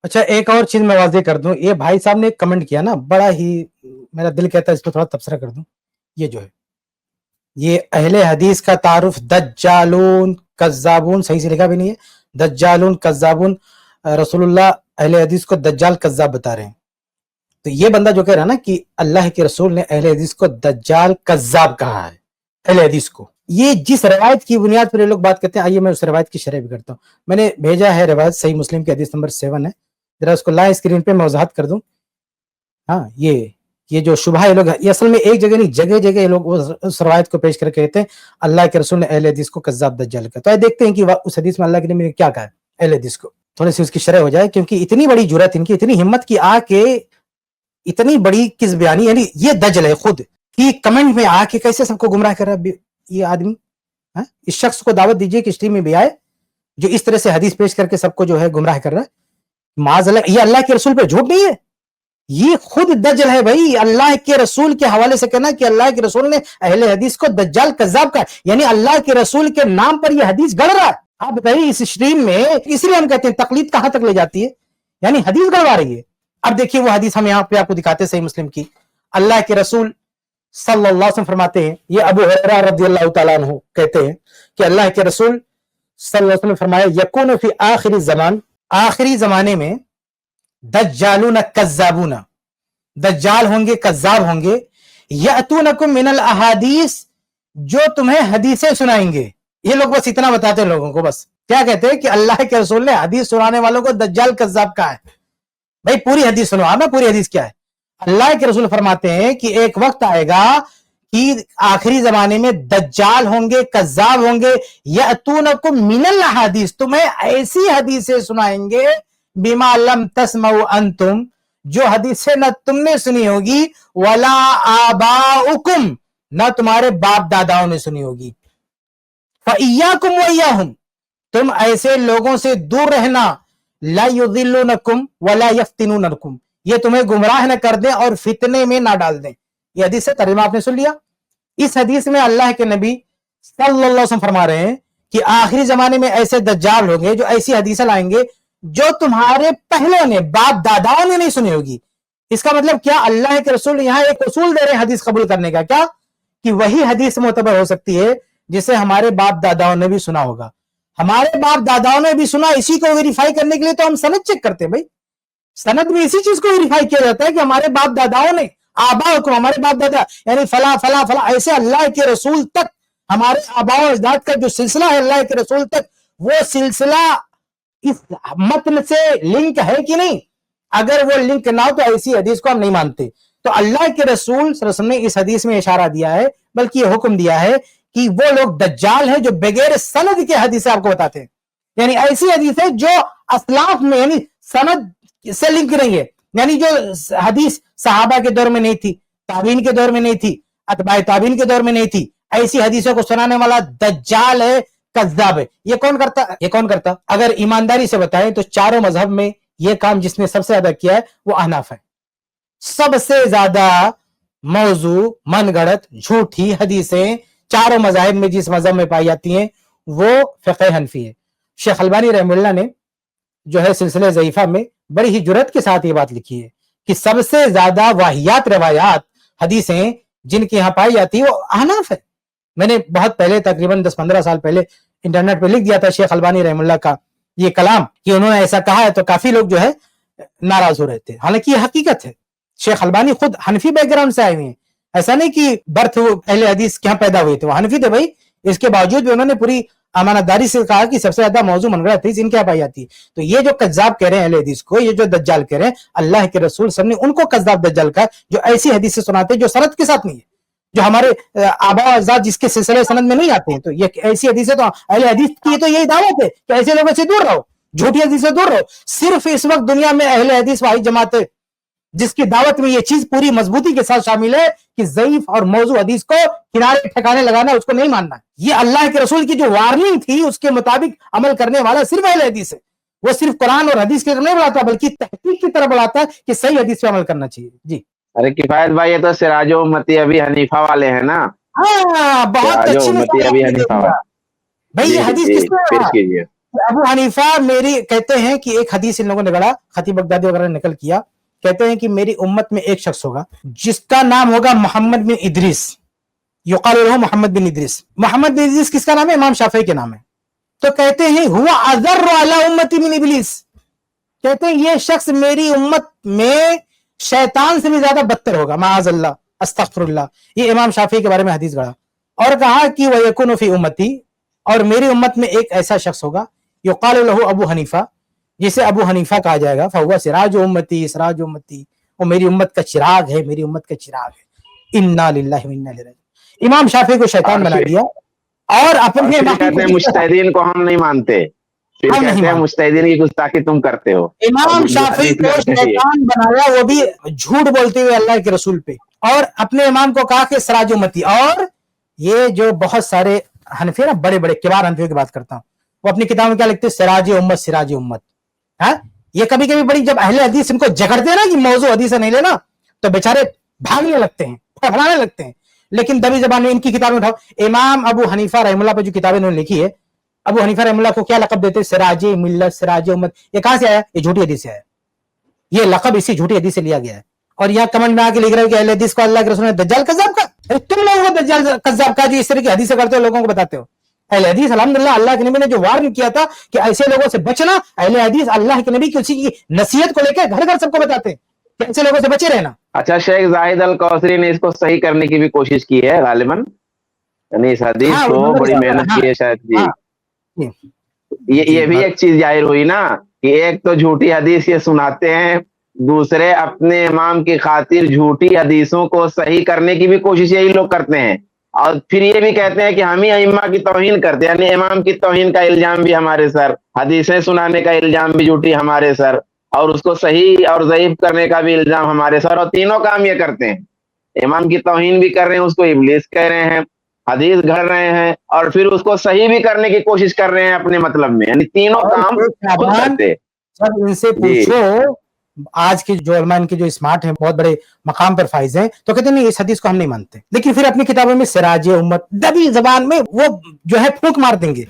अच्छा, एक और चीज मैं वाज़ेह कर दूं, ये भाई साहब ने एक कमेंट किया ना, बड़ा ही मेरा दिल कहता है इस पर थोड़ा तबसरा कर दूं। ये जो है, ये अहले हदीस का तारुफ दज्जालून कज्जाबून, सही से लिखा भी नहीं है, दज्जालून कज्जाबून, रसूलुल्लाह अहले हदीस को दज्जाल कज्जाब बता रहे हैं। तो ये बंदा जो कह रहा है ना कि अल्लाह के रसूल ने अहले हदीस को दज्जाल कज्जाब कहा है, अहले हदीस को, ये जिस रवायत की बुनियाद पर ये लोग बात करते हैं, आइए मैं उस रवायत की शरह भी करता हूँ। मैंने भेजा है रवायत, सही मुस्लिम की हदीस नंबर 7 है, जरा उसको लाइव स्क्रीन पे मैं वजाहत कर दूं। हाँ, ये जो शुबहा ये लोग, ये असल में एक जगह नहीं, जगह जगह ये लोग उस रवायत को पेश करके कहते हैं अल्लाह के रसूल ने अहले हदीस को कज्जाब दज्जाल कहा। तो देखते हैं कि उस हदीस में अल्लाह के नबी ने क्या कहा है अहले हदीस को, थोड़ी सी उसकी शरह हो जाए, क्योंकि इतनी बड़ी जुरत इनकी, इतनी हिम्मत की आके इतनी बड़ी किस बयानी, यानी ये दजल है खुद कि कमेंट में आके कैसे सबको गुमराह कर रहा है ये आदमी। इस शख्स को दावत दीजिए कि स्ट्रीम में भी आए, जो इस तरह से हदीस पेश करके सबको जो है गुमराह कर रहा है। माज़अल्लाह, ये अल्लाह के रसूल पे झूठ नहीं है, ये खुद दज्जल है भाई। अल्लाह के रसूल के हवाले से कहना कि अल्लाह के रसूल ने अहले हदीस को दज्जाल कज़्ज़ाब कहा, यानी अल्लाह के रसूल के नाम पर यह हदीस गढ़ रहा है। आप बताइए इस स्ट्रीम में, इसलिए हम कहते हैं तकलीद कहां तक ले जाती है, यानी हदीस गढ़वा रही है। अब देखिए वो हदीस हम यहां पे आपको दिखाते हैं, सही मुस्लिम की। अल्लाह के रसूल सल्लल्लाहु अलैहि वसल्लम फरमाते हैं, ये अबू हुरैरा रज़ियल्लाहु तआला अन्हु कहते हैं कि अल्लाह के रसूल सल्लल्लाहु अलैहि वसल्लम फरमाया, यकूनु फी आखिरी ज़मान, आखिरी जमाने में दज्जालून कज़्ज़ाबून, दज्जाल होंगे, कज़्ज़ाब होंगे, यअतूनकुम मिनल अहादीस, जो तुम्हें हदीसें सुनाएंगे। ये लोग बस इतना बताते हैं लोगों को, बस क्या कहते हैं कि अल्लाह के रसूल ने हदीस सुनाने वालों को दज्जाल कज़्ज़ाब कहा है। भाई पूरी हदीस सुनो, ना पूरी हदीस क्या है। अल्लाह के रसूल फरमाते हैं कि एक वक्त आएगा कि आखिरी जमाने में दज्जाल होंगे, कज़्ज़ाब होंगे, यअतूनकुम मिनल अहादीस, तुम्हें ऐसी हदीसें सुनाएंगे, बिमा लम तस्मऊ अंतुम, जो हदीसें न तुमने सुनी होगी, वला आबाउकुम, न तुम्हारे बाप दादाओं ने सुनी होगी। फइय्याकुम वइय्याहुम, तुम ऐसे लोगों से दूर रहना, ला युज़िल्लुनकुम वला यफ्तिनूनकुम, ये तुम्हें गुमराह न कर दें और फितने में ना डाल दें। ये हदीस से तर्जुमा आपने सुन लिया। इस हदीस में अल्लाह के नबी सल्लल्लाहु अलैहि वसल्लम फरमा रहे हैं कि आखिरी जमाने में ऐसे दज्जाल होंगे जो ऐसी हदीसें लाएंगे जो तुम्हारे पहले ने, बाप दादाओं ने नहीं सुनी होगी। इसका मतलब क्या, अल्लाह के रसूल यहां एक उसूल दे रहे हैं हदीस कबूल करने का, क्या कि वही हदीस मोतबर हो सकती है जिसे हमारे बाप दादाओं ने भी सुना होगा। हमारे बाप दादाओं ने भी सुना, इसी को वेरीफाई करने के लिए तो हम सनद चेक करते हैं भाई। सनद में इसी चीज को वेरीफाई किया जाता है कि हमारे बाप दादाओं ने, आबा को, हमारे बाप दादा यानी फला फला फला, ऐसे अल्लाह के रसूल तक, हमारे आबा अजदाद का जो सिलसिला है अल्लाह के रसूल तक, वो सिलसिला इस मतन से लिंक है कि नहीं। अगर वो लिंक ना हो तो ऐसी हदीस को हम नहीं मानते। तो अल्लाह के रसूल सल्लल्लाहु अलैहि वसल्लम ने इस हदीस में इशारा दिया है, बल्कि ये हुक्म दिया है कि वो लोग दज्जाल हैं जो बगैर सनद के हदीस आपको बताते हैं, यानी ऐसी हदीस है जो असलाफ में, यानी सनद से लिंक नहीं है, यानी जो हदीस सहाबा के दौर में नहीं थी, ताबीन के दौर में नहीं थी, अतबाए ताबीन के दौर में नहीं थी, ऐसी हदीसों को सुनाने वाला दज्जाल है, कज़्ज़ाब है। ये कौन करता? अगर ईमानदारी से बताएं तो चारों मजहब में ये काम जिसने सबसे ज्यादा किया है वो अहनाफ है। सबसे ज्यादा मौजू, मनगढ़ंत, झूठी हदीसें चारों मजहब में जिस मजहब में पाई जाती हैं वो फ़िक़्ह हनफी है। शेख अलबानी रहमतुल्लाह ने जो है सिलसिले ज़ईफ़ा में बड़ी ही जुरत के साथ ये बात लिखी है कि सबसे ज्यादा वाहियात रवायात हदीसें जिनके यहाँ पाई जाती है वो अहनाफ है। मैंने बहुत पहले, तकरीबन 10-15 साल पहले इंटरनेट पे लिख दिया था शेख अलबानी रहमतुल्लाह का ये कलाम कि उन्होंने ऐसा कहा है, तो काफी लोग जो है नाराज हो रहे थे। हालांकि ये हकीकत है, शेख अलबानी खुद हनफी बैकग्राउंड से आए हुए हैं, ऐसा नहीं कि बर्थ अहले हदीस क्या पैदा हुए थे, वो हनफी थे भाई। इसके बावजूद भी उन्होंने पूरी अमानतदारी से कहा कि सबसे ज्यादा मौजू मनगढ़ंत हदीस इनके यहाँ पाई जाती है। तो ये जो कज़्ज़ाब कह रहे हैं अहले हदीस को, ये जो दज्जाल कह रहे हैं, अल्लाह के रसूल सब ने उनको कज़्ज़ाब दज्जाल कहा जो ऐसी हदीसें सुनाते हैं जो सनद के साथ नहीं है, जो हमारे आबा अजदाद जिसके सिलसिले सनद में नहीं आते हैं। तो ये ऐसी हदीसें, तो अहले हदीस की तो यही दावत है कि ऐसे लोगों से दूर रहो, झूठी हदीस से दूर रहो। सिर्फ इस वक्त दुनिया में अहले हदीस वाहिद जमात है जिसकी दावत में ये चीज पूरी मजबूती के साथ शामिल है कि ज़ईफ और मौजू हदीस को किनारे ठिकाने लगाना, उसको नहीं मानना। ये अल्लाह के रसूल की जो वार्निंग थी उसके मुताबिक अमल करने वाला सिर्फ अहले हदीस है। वो सिर्फ कुरान और हदीस की तरफ नहीं बढ़ाता बल्कि तहकीक की तरफ बढ़ाता है कि सही हदीस पे अमल करना चाहिए। जी। अरे किफायत भाई, ये तो सिराजो उम्मती अभी हनीफा वाले हैं ना। हाँ, बहुत अच्छी उम्मती अभी हनीफा वाले। भाई। ये हदीस किसने पेश कीजिए। अबू हनीफा मेरी कहते हैं कि एक हदीस इन लोगों ने गढ़ा, खतीब बगदादी वगैरह ने नकल किया, कहते हैं कि मेरी उम्मत में एक शख्स होगा जिसका नाम होगा मोहम्मद बिन इदरीस, युकाल लहू मोहम्मद बिन इदरीस। मोहम्मद बिन इदरीस किसका नाम है? इमाम शाफी के नाम है। तो कहते हैं हुआ अज़र्रु अला उम्मती मिन इब्लीस, कहते हैं ये शख्स मेरी उम्मत में शैतान से भी ज्यादा बदतर होगा, माअज़ल्लाह अस्तगफिरुल्लाह। ये इमाम शाफी के बारे में हदीस गढ़ा और कहा कि वयकुनु फी उम्मती, और मेरी उम्मत में एक ऐसा शख्स होगा युकाल लहू अबू हनीफा, जिसे अबू हनीफा कहा जाएगा, फहुवा सिराज उम्मती, सिराज उम्मती, वो मेरी उम्मत का चिराग है, मेरी उम्मत का चिराग है। इन्ना लिल्लाहि व इन्ना इलैहि राजिऊन। इमाम शाफी को शैतान बना दिया और अपने कहते हैं मुज्तहिदीन को हम नहीं मानते, फिर कहते हैं मुज्तहिदीन की गुस्ताखी तुम करते हो। इमाम शाफी को शैतान बनाया, वो भी झूठ बोलते हुए अल्लाह के रसूल पे, और अपने इमाम को कहा कि सिराज उम्मती। और ये जो बहुत सारे हनफी ना, बड़े बड़े किबार हनफियों की बात करता हूँ, वो अपनी किताब में क्या लिखते हैं? सिराज उम्मत, सिराज उम्मत। है ये कभी कभी बड़ी, जब अहले हदीस इनको जगड़ते हैं ना कि मौजू हदीस नहीं लेना, तो बेचारे भागने लगते हैं, फड़फड़ाने लगते हैं। लेकिन दबी जबान में इनकी किताबें उठाओ, इमाम अबू हनीफा रहमतुल्लाह पर जो किताबें इन्होंने लिखी है, अबू हनीफा रहमतुल्लाह को क्या लक़ब देते हैं? सिराज मिल्लत, सिराज उम्मत। ये कहां से आया? ये झूठी हदीस से आया, ये लक़ब इसी झूठी हदीस से लिया गया है। और यहाँ कमेंट में आके लिख रहे हो कि अहले हदीस को अल्लाह के रसूल ने दज्जाल कज़्ज़ाब का। अरे तुम लोगों को दज्जाल कज़्ज़ाब का जो इस तरह की हदीसें करते हो, लोगों को बताते हो। अहले हदीस अल्हम्दुलिल्लाह अल्लाह के नबी ने जो वार्न किया था कि ऐसे लोगों से बचना, अहले हदीस अल्लाह के नबी की उसी की नसीहत को लेकर घर घर सबको बताते हैं कि ऐसे लोगों से बचे रहना। अच्छा, शेख जाहिद अल कौसरी ने इसको सही करने की भी कोशिश की है गालिबन, यानी इस हदीस हाँ, को बड़ी मेहनत की है शायद जी। हाँ, ये भी एक चीज जाहिर हुई ना कि एक तो झूठी हदीस ये सुनाते हैं, दूसरे अपने इमाम की खातिर झूठी हदीसों को सही करने की भी कोशिश यही लोग करते हैं, और फिर ये भी कहते हैं कि हम ही अइम्मा की तौहीन करते हैं, यानी इमाम की तौहीन का इल्जाम भी हमारे सर, हदीसें सुनाने का इल्जाम भी झूठी हमारे सर, और उसको सही और ज़ईफ करने का भी इल्जाम हमारे सर, और तीनों काम ये करते हैं। इमाम की तौहीन भी कर रहे हैं, उसको इब्लीस कह रहे हैं, हदीस गढ़ रहे हैं, और फिर उसको सही भी करने की कोशिश कर रहे हैं अपने मतलब में, यानी तीनों काम खुद करते। जब इनसे पूछो, आज के जो उलमा इनके जो स्मार्ट हैं, बहुत बड़े मकाम पर फाइज हैं, तो कहते नहीं इस हदीस को हम नहीं मानते, लेकिन फिर अपनी किताबों में सिराज उम्मत, दबी जबान में वो जो है फूंक मार देंगे,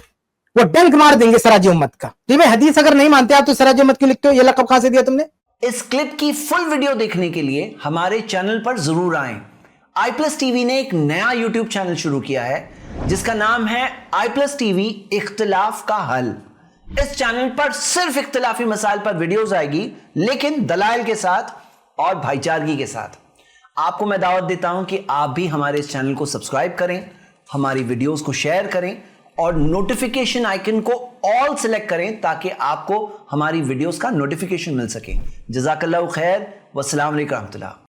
वो डंक मार देंगे सिराज उम्मत का। तो भाई हदीस अगर नहीं मानते आप तो सिराज उम्मत क्यों लिखते हो? ये लक़ब कहां से दिया तुमने? इस क्लिप की फुल वीडियो देखने के लिए हमारे चैनल पर जरूर आएं। iPlus TV ने एक नया YouTube चैनल शुरू किया है जिसका नाम है iPlus TV इख्तिलाफ का हल। इस चैनल पर सिर्फ इख्तिलाफी मसाइल पर वीडियोस आएगी, लेकिन दलाइल के साथ और भाईचारगी के साथ। आपको मैं दावत देता हूं कि आप भी हमारे इस चैनल को सब्सक्राइब करें, हमारी वीडियोस को शेयर करें और नोटिफिकेशन आइकन को ऑल सेलेक्ट करें ताकि आपको हमारी वीडियोस का नोटिफिकेशन मिल सके। जज़ाकल्लाहु खैर, वस्सलाम अलैकुम रहमतुल्लाह।